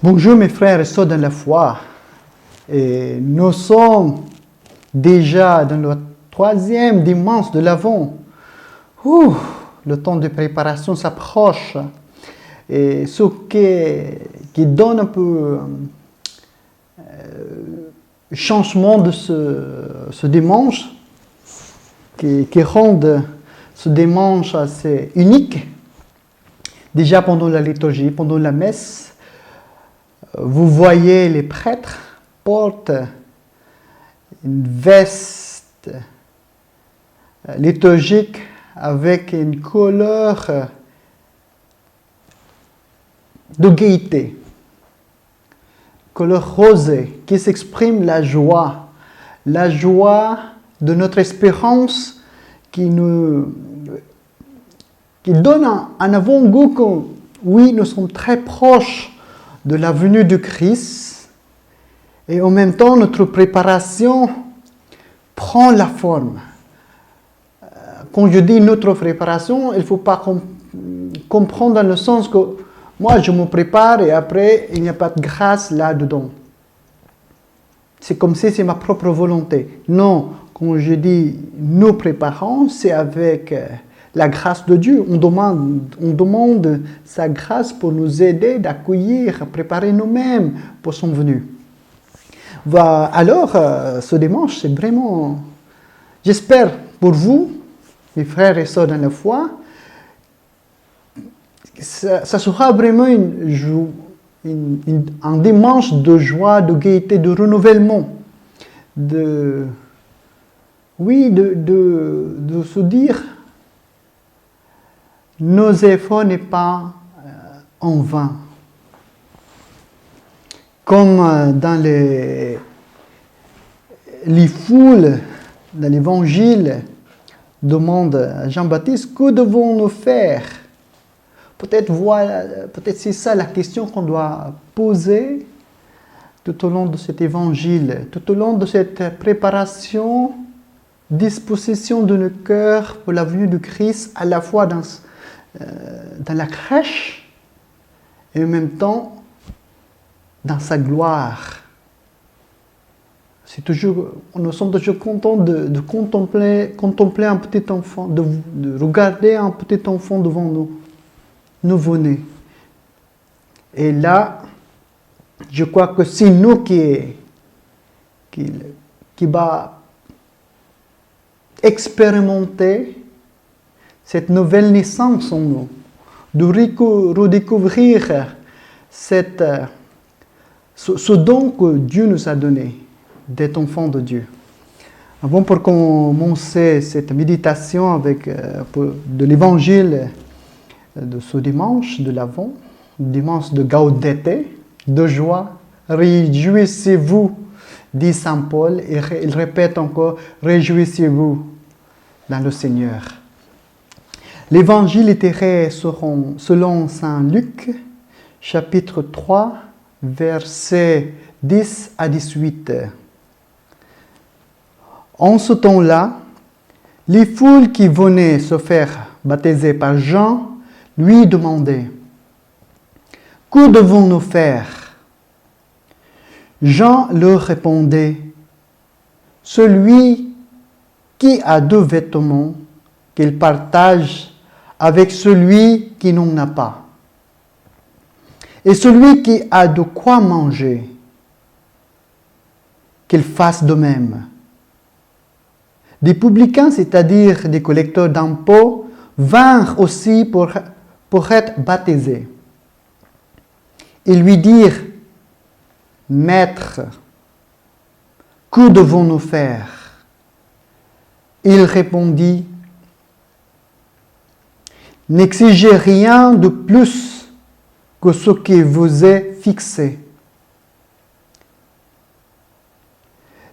Bonjour mes frères et sœurs dans la foi. Et nous sommes déjà dans le 3e dimanche de l'Avent. Le temps de préparation s'approche. Et ce qui donne un peu changement de ce dimanche, qui rend ce dimanche assez unique. Déjà pendant la liturgie, pendant la messe, vous voyez les prêtres portent une veste liturgique avec une couleur de gaieté, couleur rosée, qui s'exprime la joie de notre espérance qui donne un avant-goût que oui, nous sommes très proches de la venue du Christ et en même temps notre préparation prend la forme. Quand je dis notre préparation, il ne faut pas comprendre dans le sens que moi je me prépare et après il n'y a pas de grâce là-dedans. C'est comme si c'est ma propre volonté. Non, quand je dis nous préparons, c'est avec la grâce de Dieu. On demande sa grâce pour nous aider d'accueillir, préparer nous-mêmes pour son venue. Alors, ce dimanche, c'est vraiment, j'espère pour vous, mes frères et sœurs dans la foi, ça sera vraiment un dimanche de joie, de gaieté, de renouvellement, de se dire nos efforts n'est pas en vain. Comme dans les foules, dans l'évangile, demande à Jean-Baptiste, que devons-nous faire? Peut-être c'est ça la question qu'on doit poser tout au long de cet évangile, tout au long de cette préparation, disposition de nos cœurs pour la venue du Christ, à la fois dans la crèche et en même temps dans sa gloire. Nous sommes toujours contents de contempler un petit enfant, de regarder un petit enfant devant nous, nouveau-né. Et là, je crois que c'est nous qui va expérimenter cette nouvelle naissance en nous, de redécouvrir ce don que Dieu nous a donné, d'être enfant de Dieu. Avant pour commencer cette méditation de l'évangile de ce dimanche de l'Avent, dimanche de Gaudete, de joie, réjouissez-vous, dit Saint Paul, et il répète encore, réjouissez-vous dans le Seigneur. L'évangile littéraire selon Saint Luc, chapitre 3, versets 10 à 18. En ce temps-là, les foules qui venaient se faire baptiser par Jean lui demandaient « Que devons-nous faire ?» Jean leur répondait « Celui qui a 2 vêtements, qu'il partage avec celui qui n'en a pas. Et celui qui a de quoi manger, qu'il fasse de même. » Des publicains, c'est-à-dire des collecteurs d'impôts, vinrent aussi pour être baptisés. Ils lui dirent, « Maître, que devons-nous faire ?» Il répondit, « N'exigez rien de plus que ce qui vous est fixé. »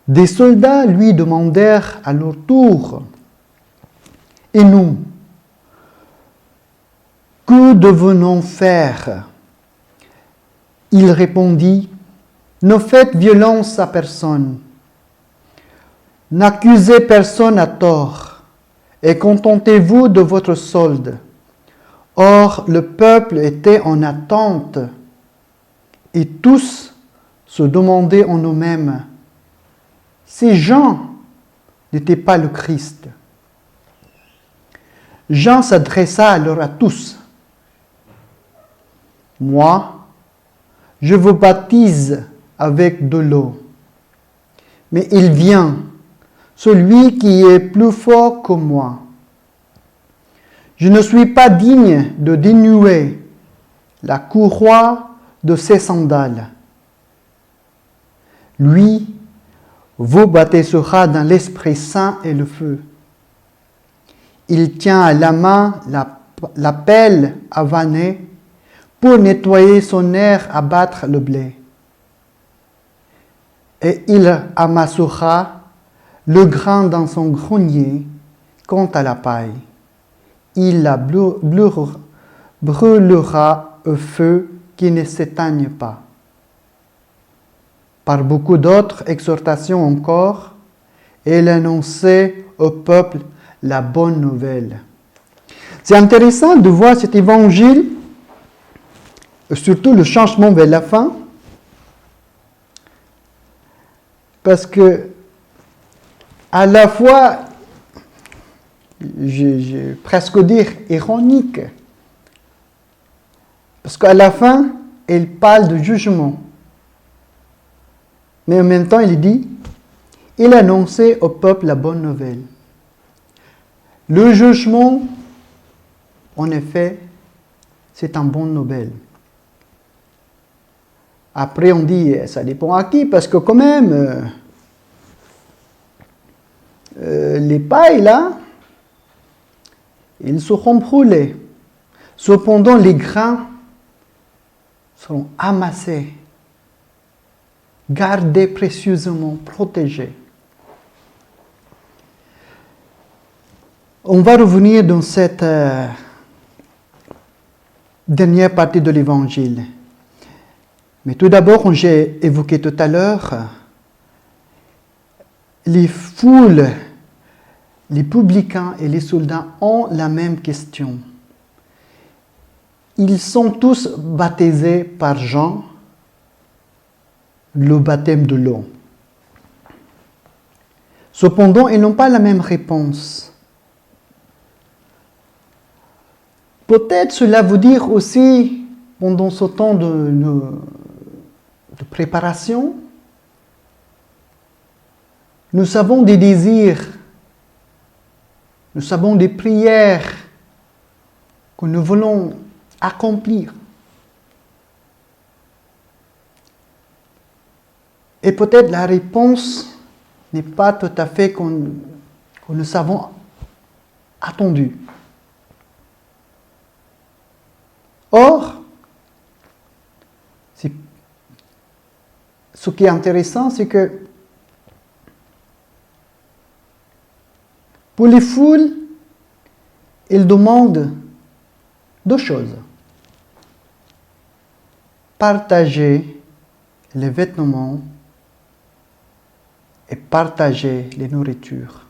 Des soldats lui demandèrent à leur tour, « Et nous, que devons-nous faire ?» Il répondit, « Ne faites violence à personne, n'accusez personne à tort, et contentez-vous de votre solde. » Or, le peuple était en attente Et tous se demandaient en eux-mêmes, ces gens n'étaient pas le Christ. Jean s'adressa alors à tous. Moi, je vous baptise avec de l'eau. Mais il vient, celui qui est plus fort que moi. Je ne suis pas digne de dénouer la courroie de ses sandales. Lui vous baptisera dans l'Esprit Saint et le feu. Il tient à la main la pelle à vanner pour nettoyer son air à battre le blé. Et il amassera le grain dans son grenier. Quant à la paille, il la brûlera au feu qui ne s'éteigne pas. Par beaucoup d'autres exhortations encore, elle annonçait au peuple la bonne nouvelle. C'est intéressant de voir cet évangile, surtout le changement vers la fin, parce que à la fois, je presque dire ironique, parce qu'à la fin, il parle de jugement. Mais en même temps, il dit, il annonçait au peuple la bonne nouvelle. Le jugement, en effet, c'est une bonne nouvelle. Après, on dit, ça dépend à qui, parce que quand même, les pailles, là, ils seront brûlés. Cependant, les grains seront amassés, gardés précieusement, protégés. On va revenir dans cette dernière partie de l'Évangile. Mais tout d'abord, comme j'ai évoqué tout à l'heure, les foules, les publicains et les soldats ont la même question. Ils sont tous baptisés par Jean, le baptême de l'eau. Cependant, ils n'ont pas la même réponse. Peut-être cela veut dire aussi, pendant ce temps de préparation, nous avons des désirs, nous avons des prières que nous voulons accomplir. Et peut-être la réponse n'est pas tout à fait comme nous avons attendu. Or, ce qui est intéressant, c'est que pour les foules, ils demandent deux choses. Partager les vêtements et partager les nourritures.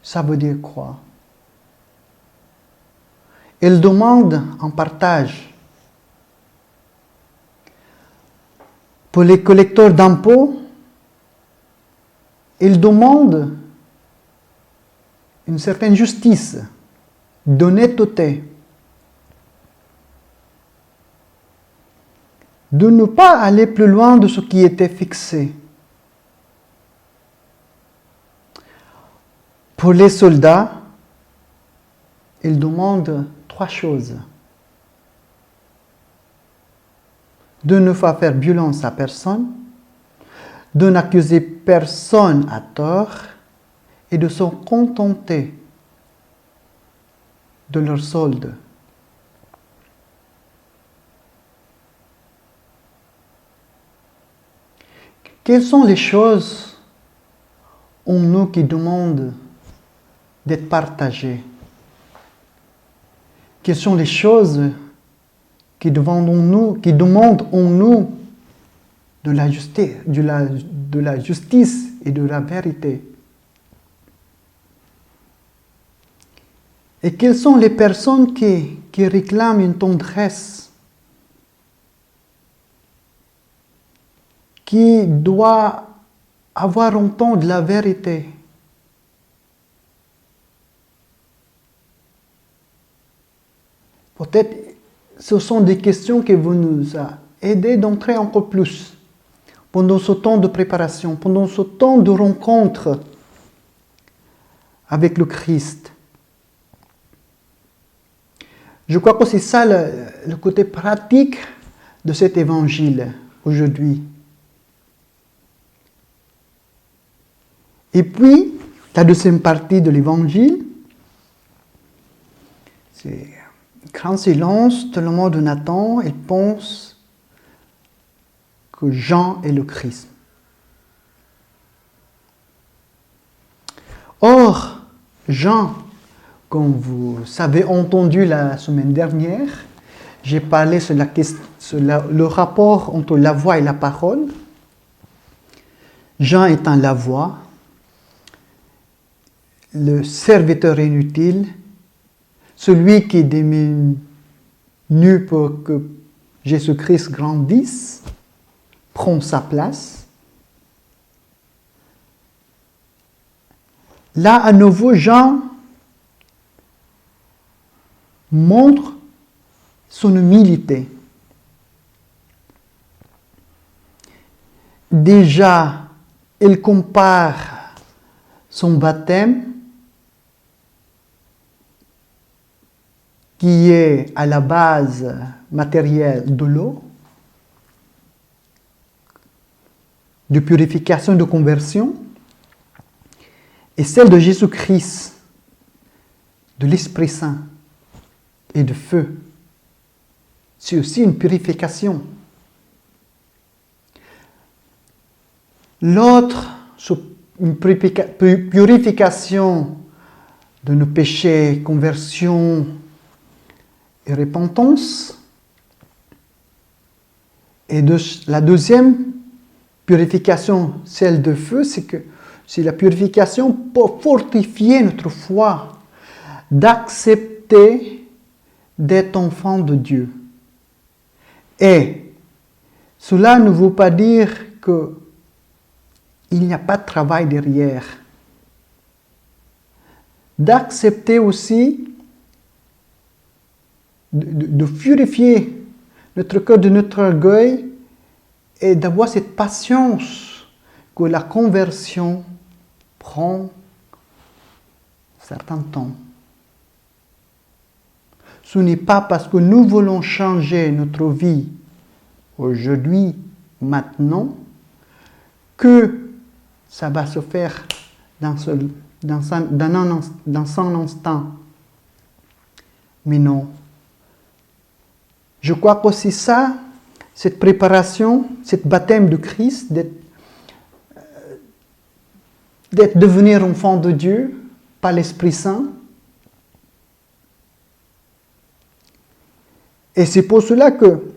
Ça veut dire quoi? Ils demandent un partage. Pour les collecteurs d'impôts, ils demandent une certaine justice, d'honnêteté, de ne pas aller plus loin de ce qui était fixé. Pour les soldats, ils demandent trois choses. De ne pas faire violence à personne, de n'accuser personne à tort et de se contenter de leur solde. Quelles sont les choses en nous qui demandent d'être partagées? Quelles sont les choses qui demandent en nous de la justice et de la vérité? Et quelles sont les personnes qui réclament une tendresse? qui doit avoir honte de la vérité. Peut-être ce sont des questions qui vont nous aider d'entrer encore plus pendant ce temps de préparation, pendant ce temps de rencontre avec le Christ. Je crois que c'est ça le côté pratique de cet évangile aujourd'hui. Et puis, la deuxième partie de l'évangile, c'est grand silence, tout le monde Nathan, il pense que Jean est le Christ. Or, Jean, comme vous avez entendu la semaine dernière, j'ai parlé sur le rapport entre la voix et la parole. Jean étant la voix, le serviteur inutile, celui qui est devenu pour que Jésus-Christ grandisse, prend sa place. Là, à nouveau, Jean montre son humilité. Déjà, il compare son baptême, qui est à la base matérielle de l'eau, de purification, de conversion, et celle de Jésus-Christ, de l'Esprit Saint et de feu. C'est aussi une purification. L'autre, une purification de nos péchés, conversion et repentance. Et la deuxième purification, celle de feu, c'est la purification pour fortifier notre foi, d'accepter d'être enfant de Dieu. Et cela ne veut pas dire qu'il n'y a pas de travail derrière. D'accepter aussi de purifier notre cœur de notre orgueil et d'avoir cette patience que la conversion prend un certain temps. Ce n'est pas parce que nous voulons changer notre vie aujourd'hui, maintenant, que ça va se faire dans un instant. Mais non. Je crois que c'est ça, cette préparation, cette baptême de Christ, d'être devenir enfant de Dieu par l'Esprit Saint. Et c'est pour cela que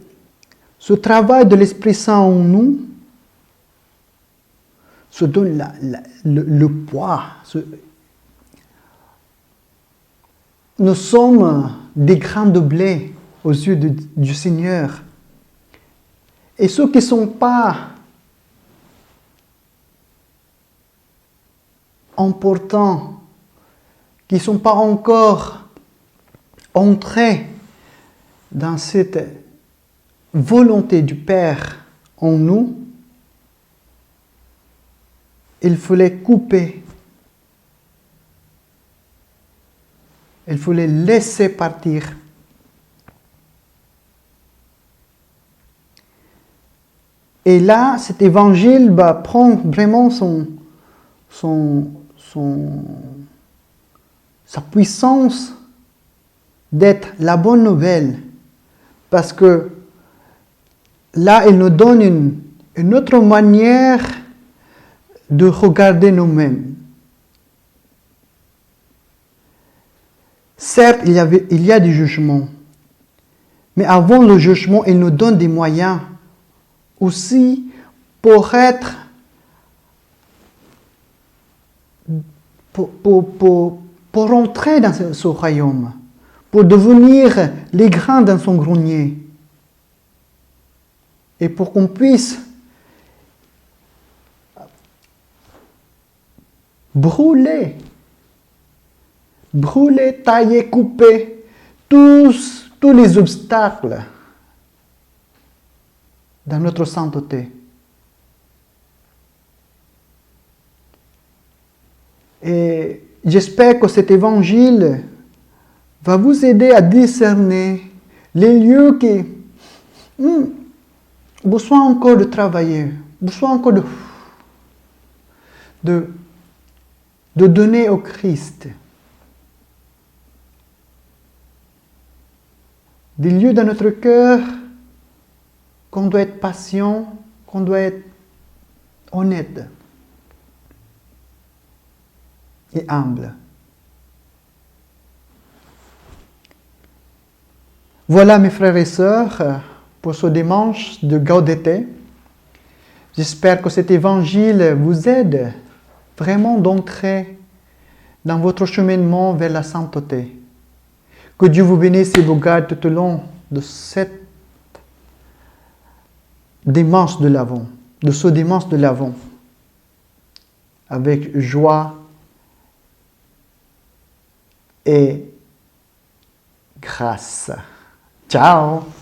ce travail de l'Esprit Saint en nous se donne le poids. Nous sommes des grains de blé aux yeux du Seigneur. Et ceux qui ne sont pas importants, qui ne sont pas encore entrés dans cette volonté du Père en nous, il faut les couper. Il faut les laisser partir. Et là, cet évangile prend vraiment sa puissance d'être la bonne nouvelle. Parce que là, il nous donne une autre manière de regarder nous-mêmes. Certes, il y a du jugement. Mais avant le jugement, il nous donne des moyens aussi pour entrer dans ce royaume, pour devenir les grains dans son grenier, et pour qu'on puisse brûler, tailler, couper tous les obstacles dans notre sainteté. Et j'espère que cet évangile va vous aider à discerner les lieux qui besoin encore de travailler, besoin encore de donner au Christ. Des lieux dans notre cœur qu'on doit être patient, qu'on doit être honnête et humble. Voilà mes frères et sœurs pour ce dimanche de Gaudete. J'espère que cet évangile vous aide vraiment d'entrer dans votre cheminement vers la sainteté. Que Dieu vous bénisse et vous garde tout au long de cette dimanche de l'Avent, de ce dimanche de l'Avent, avec joie et grâce. Ciao!